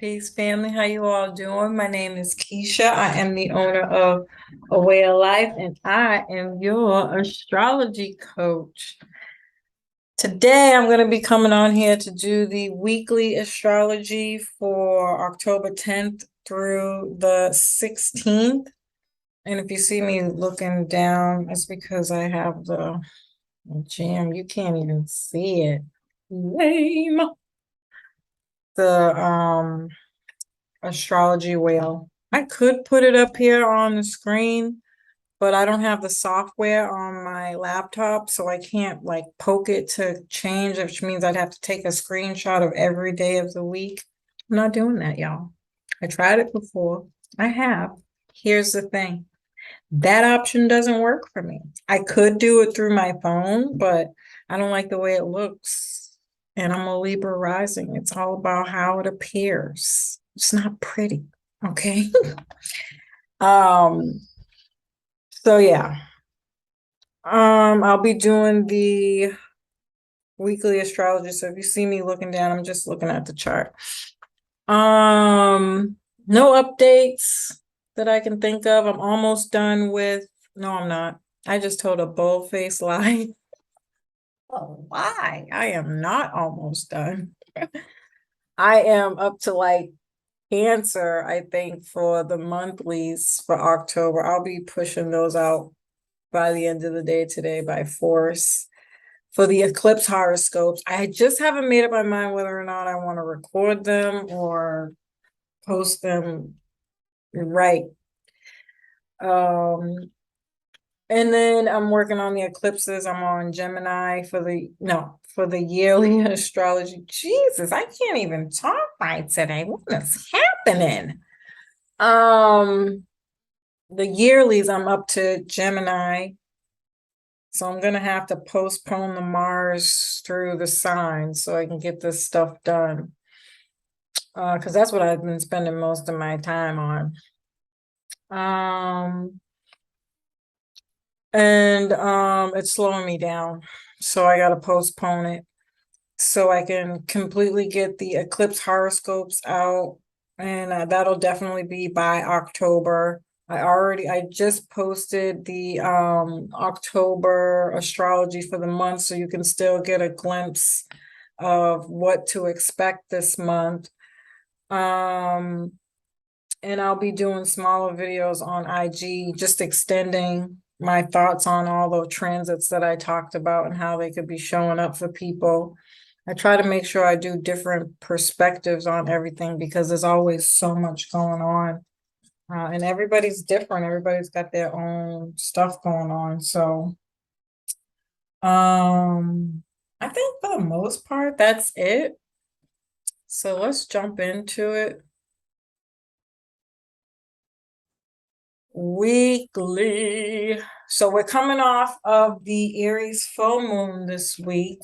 Peace, family. How you all doing? My name is Keisha. I am the owner of A Way of Life, and I am your astrology coach. Today, I'm going to be coming on here to do the weekly astrology for October 10th through the 16th. And if you see me looking down, it's because I have the gym. You can't even see it. Lame. The astrology wheel. I could put it up here on the screen, but I don't have the software on my laptop, so I can't like poke it to change, which means I'd have to take a screenshot of every day of the week. I'm not doing that, y'all. I tried it before. I have. Here's the thing. That option doesn't work for me. I could do it through my phone, but I don't like the way it looks. And I'm a Libra rising. It's all about how it appears. It's not pretty. Okay. um, so yeah. I'll be doing the weekly astrology. So if you see me looking down, I'm just looking at the chart. No updates that I can think of. I'm almost done with, no, I'm not. I just told a bold-faced lie. Oh, why? I am not almost done. I am up to like Cancer, I think, for the monthlies for October. I'll be pushing those out by the end of the day today by force. For the eclipse horoscopes, I just haven't made up my mind whether or not I want to record them or post them right. Um, and then I'm working on the eclipses. I'm on Gemini for the yearly astrology. Jesus, I can't even talk right today. What is happening? The yearlies, I'm up to Gemini. So I'm gonna have to postpone the Mars through the signs so I can get this stuff done. Because that's what I've been spending most of my time on. It's slowing me down. So I gotta postpone it so I can completely get the eclipse horoscopes out. And that'll definitely be by October. I just posted the October astrology for the month, so you can still get a glimpse of what to expect this month. And I'll be doing smaller videos on IG, just extending my thoughts on all the transits that I talked about and how they could be showing up for people. I try to make sure I do different perspectives on everything because there's always so much going on. And everybody's different. Everybody's got their own stuff going on. So, I think for the most part, that's it. So let's jump into it. Weekly. So we're coming off of the Aries full moon this week.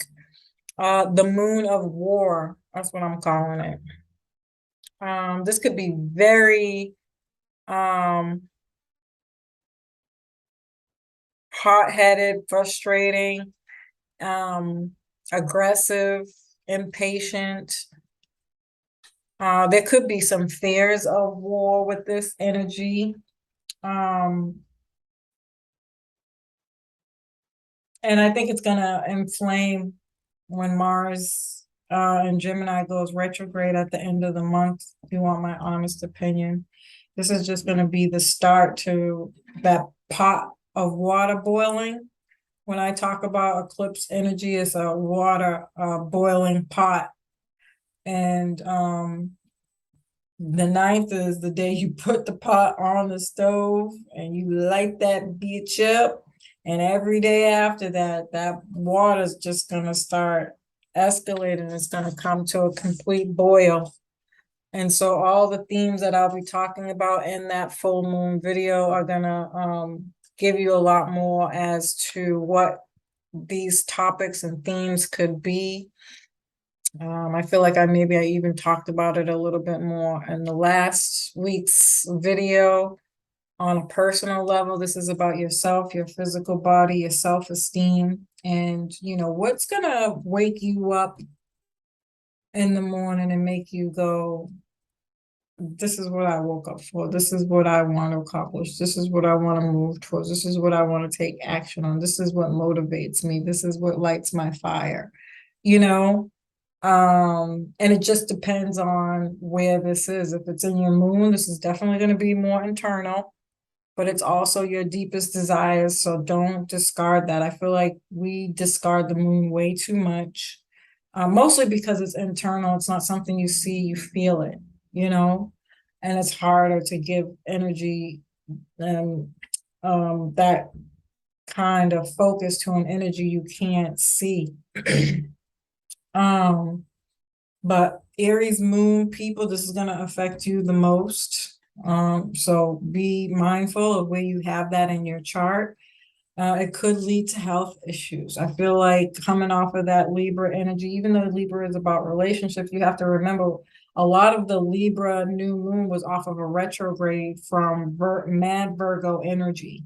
The moon of war. That's what I'm calling it. This could be very hot-headed, frustrating, aggressive, impatient. There could be some fears of war with this energy. And I think it's gonna inflame when Mars in Gemini goes retrograde at the end of the month, if you want my honest opinion. This is just gonna be the start to that pot of water boiling. When I talk about eclipse energy, it's a water boiling pot. And the 9th is the day you put the pot on the stove and you light that bitch up. And every day after that, that water's just gonna start escalating. It's gonna come to a complete boil. And so all the themes that I'll be talking about in that full moon video are gonna give you a lot more as to what these topics and themes could be. I feel like I even talked about it a little bit more in the last week's video on a personal level. This is about yourself, your physical body, your self-esteem, and what's gonna wake you up in the morning and make you go, this is what I woke up for. This is what I want to accomplish. This is what I want to move towards. This is what I want to take action on. This is what motivates me. This is what lights my fire, you know? And it just depends on where this is. If it's in your moon, this is definitely going to be more internal, but it's also your deepest desires. So don't discard that. I feel like we discard the moon way too much, mostly because it's internal. It's not something you see, you feel it, you know, and it's harder to give energy and that kind of focus to an energy you can't see. um, but Aries moon people, this is going to affect you the most. So be mindful of where you have that in your chart. It could lead to health issues. I feel like coming off of that Libra energy, even though Libra is about relationships, you have to remember a lot of the Libra new moon was off of a retrograde from mad Virgo energy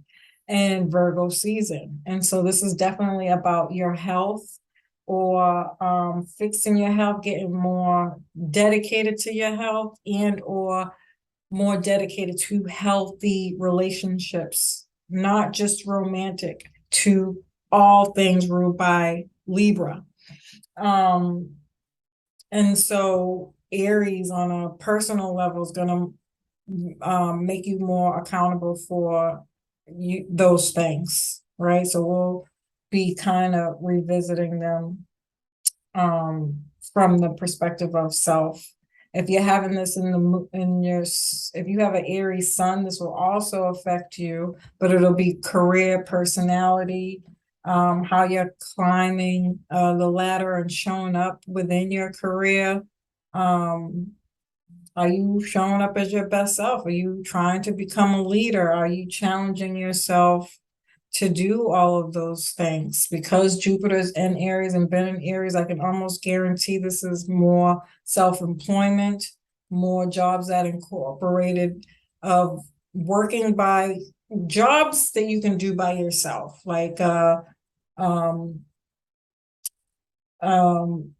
and Virgo season. And so this is definitely about your health or fixing your health, getting more dedicated to your health and or more dedicated to healthy relationships, not just romantic, to all things ruled by Libra. And so Aries on a personal level is going to make you more accountable for those things, right? So we'll be kind of revisiting them from the perspective of self. If you're having this if you have an Aries sun, this will also affect you, but it'll be career, personality, how you're climbing the ladder and showing up within your career. Are you showing up as your best self? Are you trying to become a leader? Are you challenging yourself to do all of those things? Because Jupiter's in Aries and been in Aries, I can almost guarantee this is more self-employment, more jobs that incorporated of working by jobs that you can do by yourself, like um um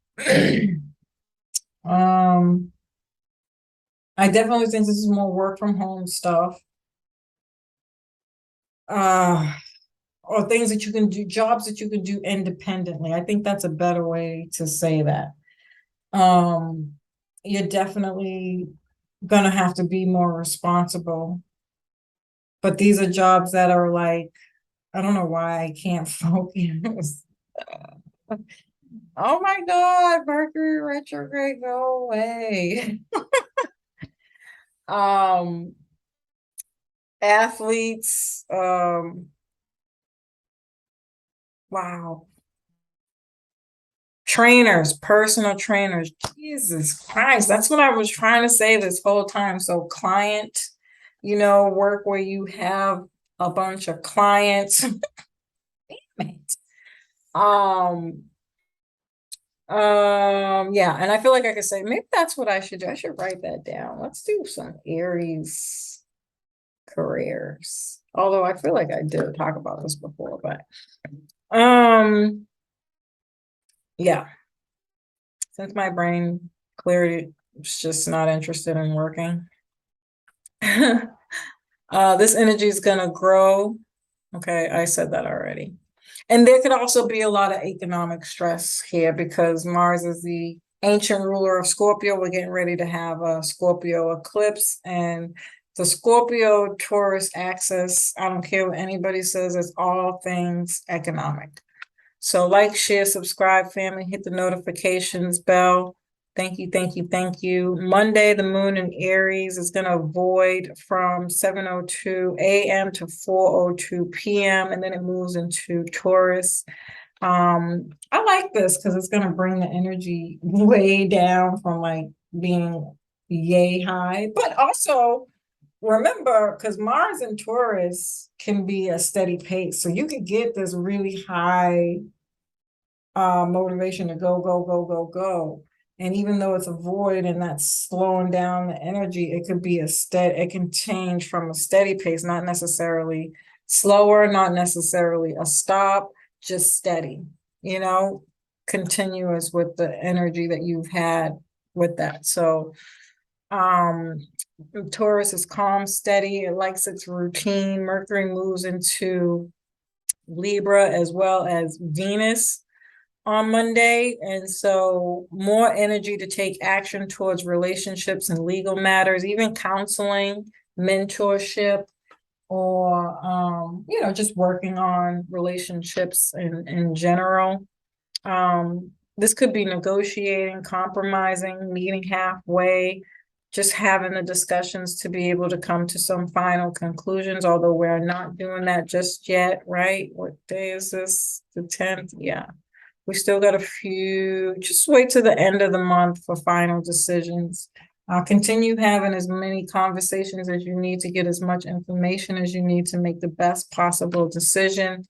um I definitely think this is more work from home stuff. Or things that you can do, jobs that you can do independently. I think that's a better way to say that. You're definitely gonna have to be more responsible. But these are jobs that are like, I don't know why I can't focus. Oh my God, Mercury retrograde, go away. Um, athletes, wow. Trainers, personal trainers. Jesus Christ, that's what I was trying to say this whole time. So client, work where you have a bunch of clients. Um, yeah, and I feel like I could say maybe that's what I should do. I should write that down. Let's do some Aries careers. Although I feel like I did talk about this before, but yeah. Since my brain clearly is just not interested in working. This energy is going to grow. Okay, I said that already. And there could also be a lot of economic stress here because Mars is the ancient ruler of Scorpio. We're getting ready to have a Scorpio eclipse, and the Scorpio Taurus axis, I don't care what anybody says, it's all things economic. So like, share, subscribe, family, hit the notifications bell. Thank you, thank you, thank you. Monday, the moon in Aries is going to void from 7:02 a.m. to 4:02 p.m. and then it moves into Taurus. I like this because it's going to bring the energy way down from like being yay high, but also remember, because Mars and Taurus can be a steady pace, so you could get this really high motivation to go, go, go, go, go. And even though it's a void and that's slowing down the energy, it could be it can change from a steady pace, not necessarily slower, not necessarily a stop, just steady, continuous with the energy that you've had with that. So Taurus is calm, steady. It likes its routine. Mercury moves into Libra as well as Venus on Monday. And so more energy to take action towards relationships and legal matters, even counseling, mentorship, or just working on relationships in general. This could be negotiating, compromising, meeting halfway, just having the discussions to be able to come to some final conclusions, although we're not doing that just yet, right? What day is this? The 10th? Yeah. We still got a few, just wait to the end of the month for final decisions. Continue having as many conversations as you need to get as much information as you need to make the best possible decision.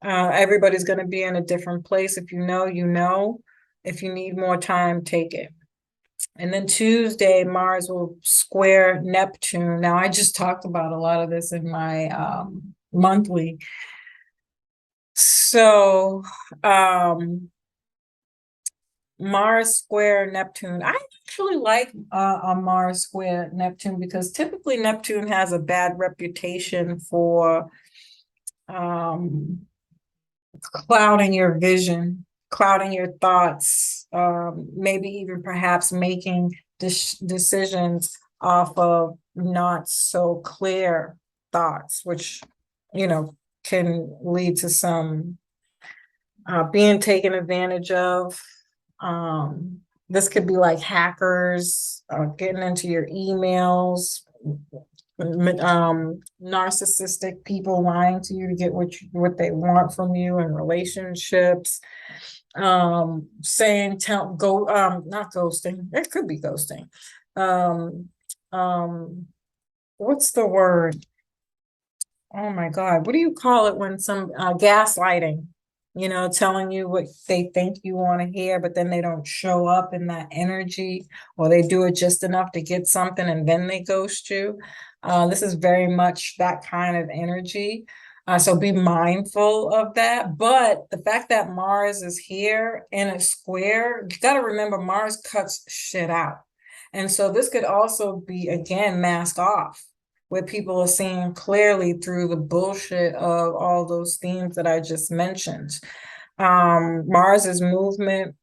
Everybody's going to be in a different place. If you know, you know. If you need more time, take it. And then Tuesday, Mars will square Neptune. Now, I just talked about a lot of this in my monthly. So, Mars square Neptune. I actually like a Mars square Neptune because typically Neptune has a bad reputation for clouding your vision, clouding your thoughts, maybe even perhaps making decisions off of not so clear thoughts, which, can lead to some being taken advantage of. This could be like hackers getting into your emails, narcissistic people lying to you to get what they want from you in relationships. Saying not ghosting. It could be ghosting. What's the word? Oh my God, what do you call it when some gaslighting? Telling you what they think you want to hear, but then they don't show up in that energy, or they do it just enough to get something and then they ghost you. This is very much that kind of energy. So be mindful of that. But the fact that Mars is here in a square, you got to remember Mars cuts shit out. And so this could also be, again, mask off, where people are seeing clearly through the bullshit of all those themes that I just mentioned. Mars is movement.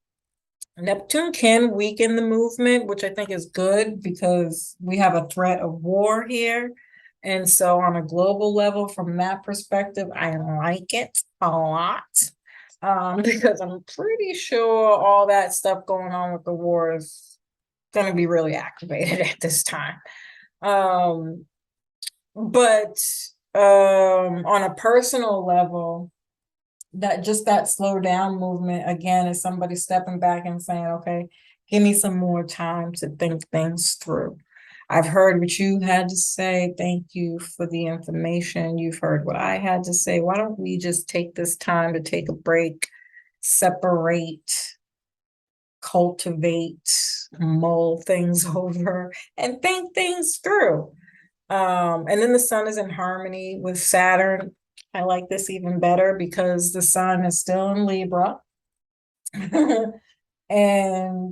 Neptune can weaken the movement, which I think is good because we have a threat of war here. And so on a global level, from that perspective, I like it a lot. Because I'm pretty sure all that stuff going on with the war is going to be really activated at this time. But on a personal level, that slow down movement, again, is somebody stepping back and saying, okay, give me some more time to think things through. I've heard what you had to say. Thank you for the information. You've heard what I had to say. Why don't we just take this time to take a break, separate, cultivate, mull things over, and think things through? And then the sun is in harmony with Saturn. I like this even better because the sun is still in Libra. And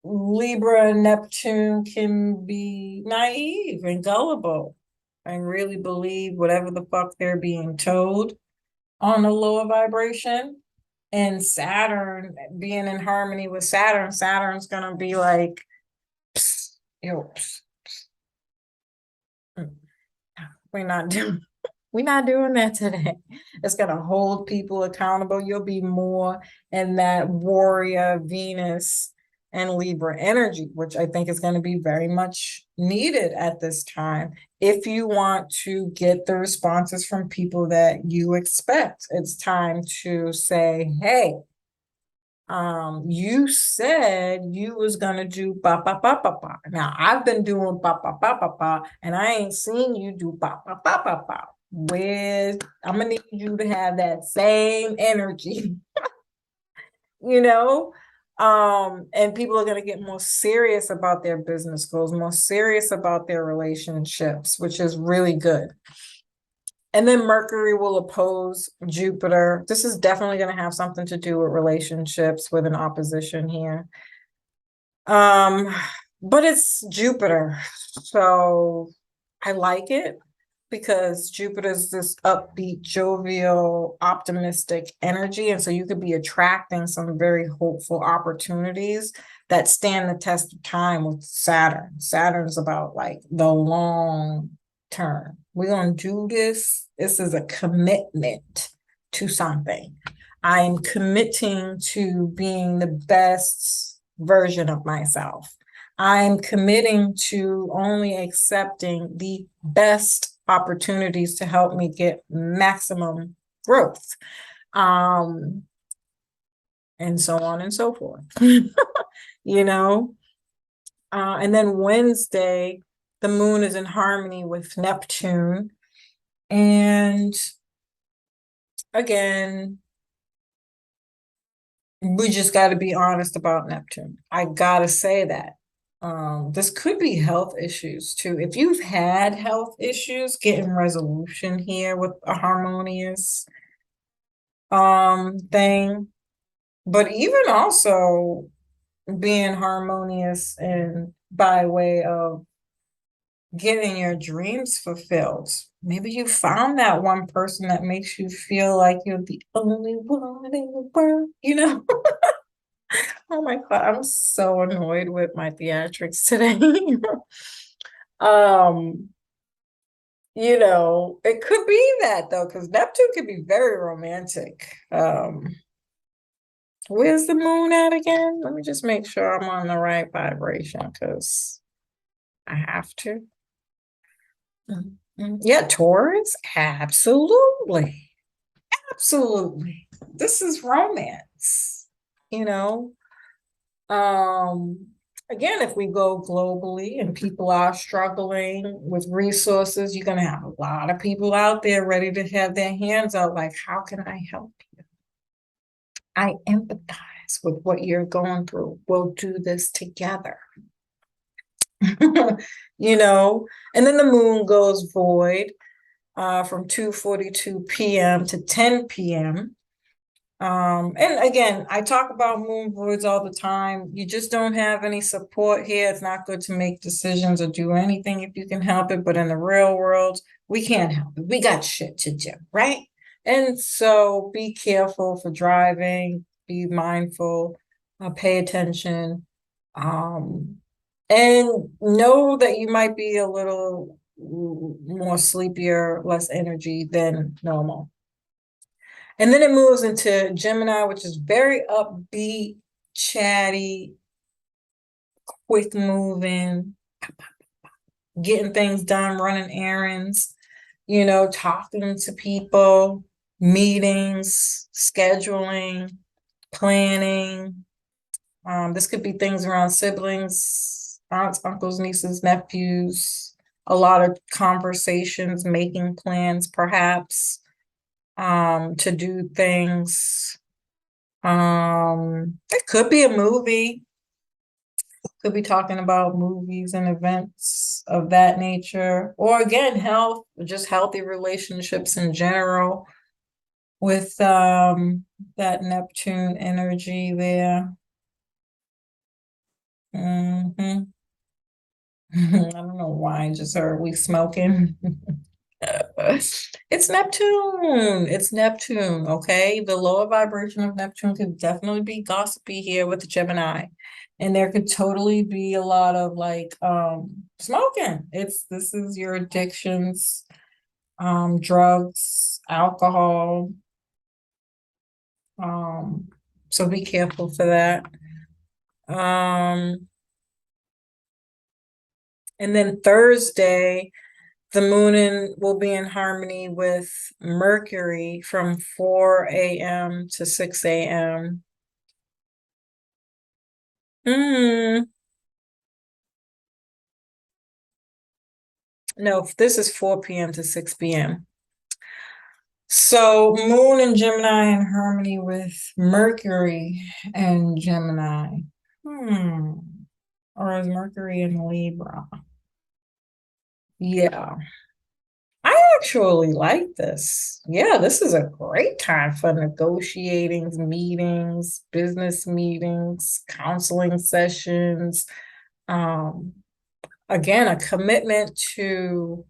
Libra and Neptune can be naive and gullible and really believe whatever the fuck they're being told on a lower vibration. And Saturn being in harmony with Saturn, Saturn's gonna be like, psst, yo, psst, psst. We're not doing that today. It's going to hold people accountable. You'll be more in that warrior Venus and Libra energy, which I think is going to be very much needed at this time. If you want to get the responses from people that you expect, it's time to say, hey, you said you was gonna do ba ba ba ba ba. Now I've been doing ba ba ba ba ba, and I ain't seen you do ba ba ba ba ba. Where I'm gonna need you to have that same energy, you know. And people are gonna get more serious about their business goals, more serious about their relationships, which is really good. And then Mercury will oppose Jupiter. This is definitely going to have something to do with relationships, with an opposition here. but it's Jupiter. So I like it because Jupiter's this upbeat, jovial, optimistic energy. And so you could be attracting some very hopeful opportunities that stand the test of time with Saturn. Saturn's about like the long term. We're going to do this. This is a commitment to something. I am committing to being the best version of myself. I'm committing to only accepting the best opportunities to help me get maximum growth. And so on and so forth. you know? And then Wednesday, the moon is in harmony with Neptune. And again, we just got to be honest about Neptune. I got to say that. This could be health issues too. If you've had health issues, getting resolution here with a harmonious thing, but even also being harmonious and by way of getting your dreams fulfilled. Maybe you found that one person that makes you feel like you're the only one in the world, you know? Oh my God, I'm so annoyed with my theatrics today. um, it could be that though, because Neptune can be very romantic. Where's the moon at again? Let me just make sure I'm on the right vibration because I have to. Yeah, Taurus, absolutely. Absolutely. This is romance, you know. Again, if we go globally and people are struggling with resources, you're going to have a lot of people out there ready to have their hands out like, how can I help you? I empathize with what you're going through. We'll do this together. And then the moon goes void from 2:42 p.m. to 10 p.m. And again, I talk about moon voids all the time. You just don't have any support here. It's not good to make decisions or do anything if you can help it. But in the real world, we can't help it. We got shit to do, right? And so be careful for driving, be mindful, pay attention, and know that you might be a little more sleepier, less energy than normal. And then it moves into Gemini, which is very upbeat, chatty, quick moving, getting things done, running errands, talking to people, meetings, scheduling, planning. This could be things around siblings, aunts, uncles, nieces, nephews, a lot of conversations, making plans, perhaps, to do things. It could be a movie. Could be talking about movies and events of that nature. Or again, health, just healthy relationships in general with that Neptune energy there. I don't know why I just heard we smoking. It's Neptune. It's Neptune, okay? The lower vibration of Neptune could definitely be gossipy here with the Gemini. And there could totally be a lot of like smoking. This is your addictions, drugs, alcohol. So be careful for that. And then Thursday, the moon will be in harmony with Mercury from 4 a.m. to 6 a.m. No, this is 4 p.m. to 6 p.m. So moon and Gemini in harmony with Mercury and Gemini. Or is Mercury in Libra? Yeah. I actually like this. Yeah, this is a great time for negotiating, meetings, business meetings, counseling sessions, Again, a commitment to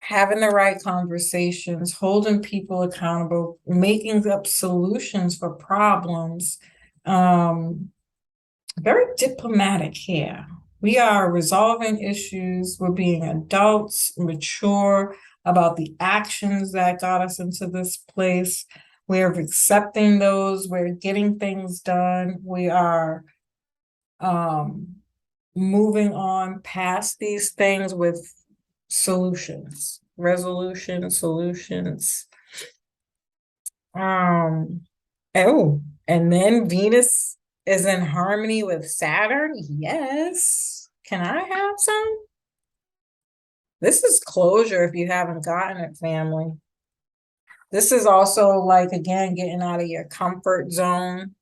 having the right conversations, holding people accountable, making up solutions for problems. Very diplomatic here. We are resolving issues. We're being adults, mature about the actions that got us into this place. We're accepting those. We're getting things done. We are moving on past these things with solutions, resolution, solutions. Oh, and then Venus is in harmony with Saturn. Yes. Can I have some? This is closure if you haven't gotten it, family. This is also like, again, getting out of your comfort zone.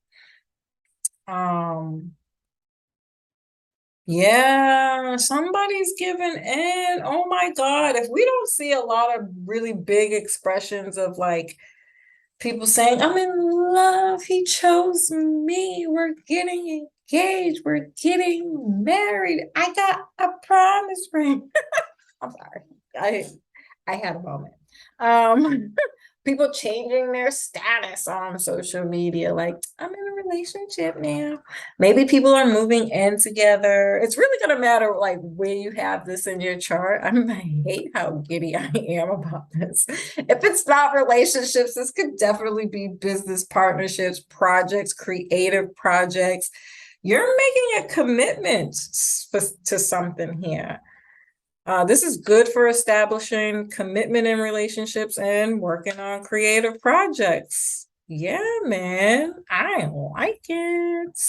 Yeah, somebody's giving in. Oh my God. If we don't see a lot of really big expressions of like people saying, I'm in love, he chose me, we're getting engaged, we're getting married, I got a promise ring. I'm sorry. I had a moment. People changing their status on social media, like I'm in a relationship now. Maybe people are moving in together. It's really gonna matter like where you have this in your chart. I hate how giddy I am about this. If it's not relationships, this could definitely be business partnerships, projects, creative projects. You're making a commitment to something here. This is good for establishing commitment in relationships and working on creative projects. Yeah, man, I like it.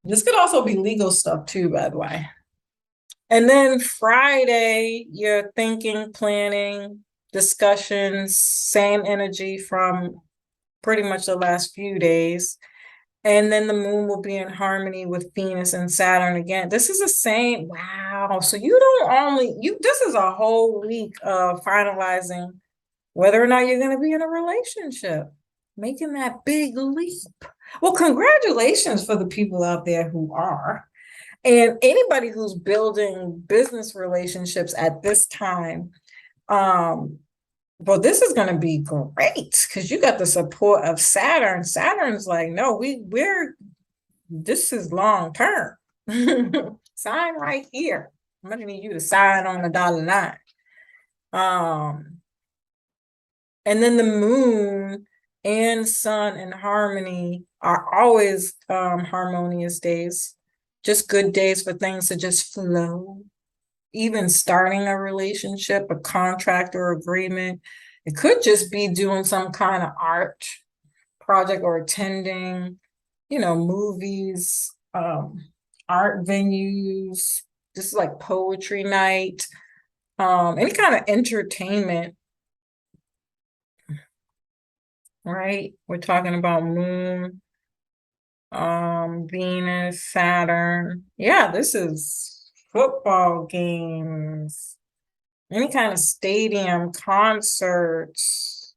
This could also be legal stuff too, by the way. And then Friday, you're thinking, planning, discussions, same energy from pretty much the last few days. And then the moon will be in harmony with Venus and Saturn again. This is the same. Wow. So you don't only, this is a whole week of finalizing whether or not you're going to be in a relationship, making that big leap. Well, congratulations for the people out there who are. And anybody who's building business relationships at this time, well, this is going to be great because you got the support of Saturn. Saturn's like, no, this is long term. Sign right here. I'm going to need you to sign on the dotted line. And then the moon and sun in harmony are always harmonious days, just good days for things to just flow. Even starting a relationship, a contract or agreement. It could just be doing some kind of art project or attending, movies, art venues, just like poetry night, any kind of entertainment, right? We're talking about moon, Venus, Saturn. Yeah, this is football games, any kind of stadium, concerts,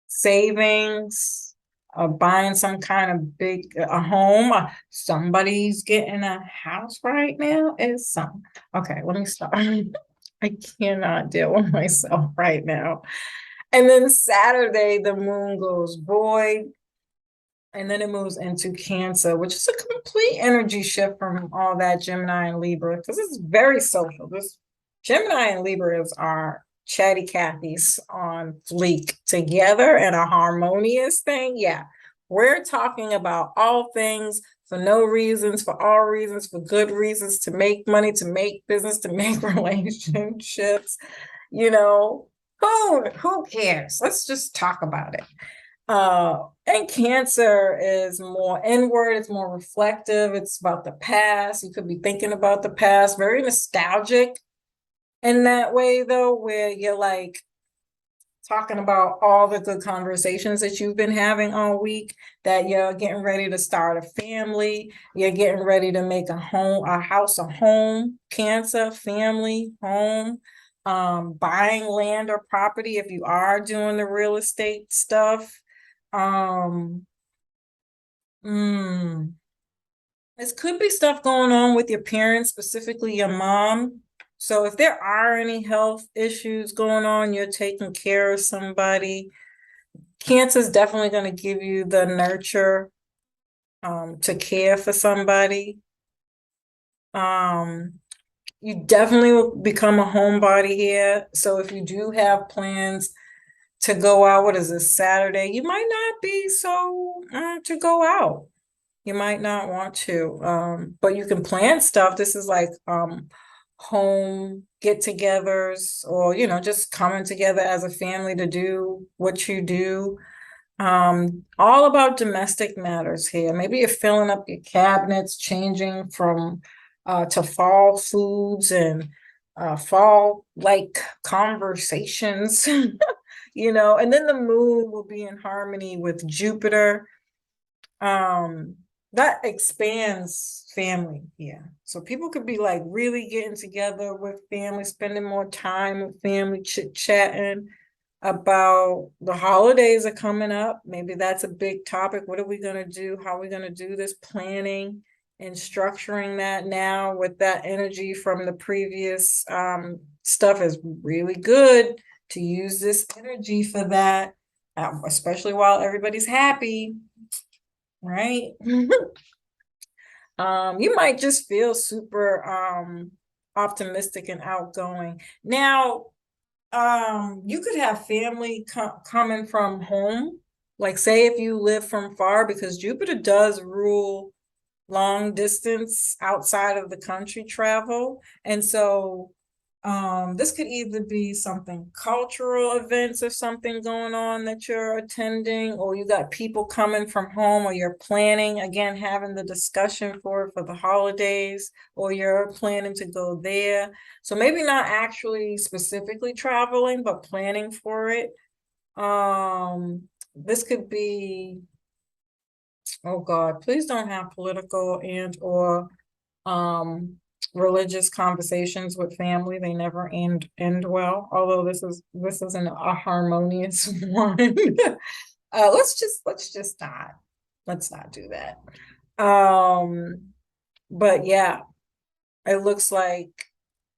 savings, buying some kind of big a home. Somebody's getting a house right now. Is some okay? Let me stop. I cannot deal with myself right now. And then Saturday, the moon goes void. And then it moves into Cancer, which is a complete energy shift from all that Gemini and Libra, because it's very social. This Gemini and Libras are chatty Cathy's on fleek together and a harmonious thing. Yeah, we're talking about all things for no reasons, for all reasons, for good reasons, to make money, to make business, to make relationships. Who cares? Let's just talk about it. And Cancer is more inward, it's more reflective, it's about the past. You could be thinking about the past, very nostalgic in that way, though, where you're like talking about all the good conversations that you've been having all week, that you're getting ready to start a family, you're getting ready to make a house, a home, Cancer, family, home, buying land or property if you are doing the real estate stuff. Mm, this could be stuff going on with your parents, specifically your mom. So if there are any health issues going on, you're taking care of somebody. Cancer is definitely going to give you the nurture to care for somebody. Um, you definitely will become a homebody here. So if you do have plans to go out, what is this, Saturday? You might not be so to go out. You might not want to, but you can plan stuff. This is like home get-togethers, or just coming together as a family to do what you do. All about domestic matters here. Maybe you're filling up your cabinets, changing from to fall foods and fall like conversations, and then the moon will be in harmony with Jupiter. Um, that expands family, yeah. So people could be like really getting together with family, spending more time with family, chit-chatting about the holidays are coming up. Maybe that's a big topic. What are we going to do? How are we going to do this? Planning and structuring that now with that energy from the previous stuff is really good to use this energy for that, especially while everybody's happy, right? You might just feel super optimistic and outgoing. Now, you could have family coming from home. Like, say if you live from far, because Jupiter does rule long distance outside of the country travel. And so this could either be something cultural events or something going on that you're attending, or you got people coming from home, or you're planning, again, having the discussion for the holidays, or you're planning to go there. So maybe not actually specifically traveling, but planning for it. This could be, oh God, please don't have political and or religious conversations with family. They never end well, although this isn't a harmonious one. Let's not do that. But yeah, it looks like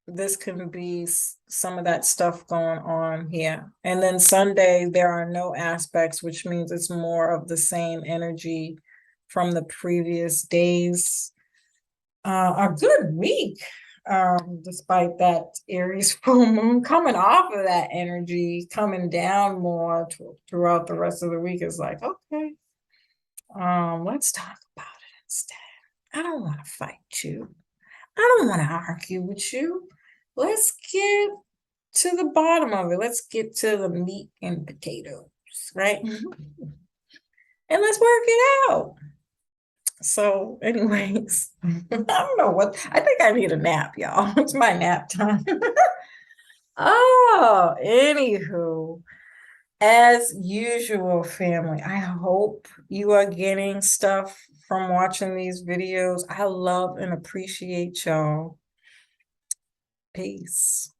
this can be some of that stuff going on here. And then Sunday there are no aspects, which means it's more of the same energy from the previous days. A good week, despite that Aries full moon coming off of that energy, coming down more throughout the rest of the week is like, okay, let's talk about it instead. I don't want to fight you. I don't want to argue with you. Let's get to the bottom of it. Let's get to the meat and potatoes, right? And let's work it out. So, anyways, I don't know what, I think I need a nap, y'all. It's my nap time. Oh, anywho, as usual, family, I hope you are getting stuff from watching these videos. I love and appreciate y'all. Peace.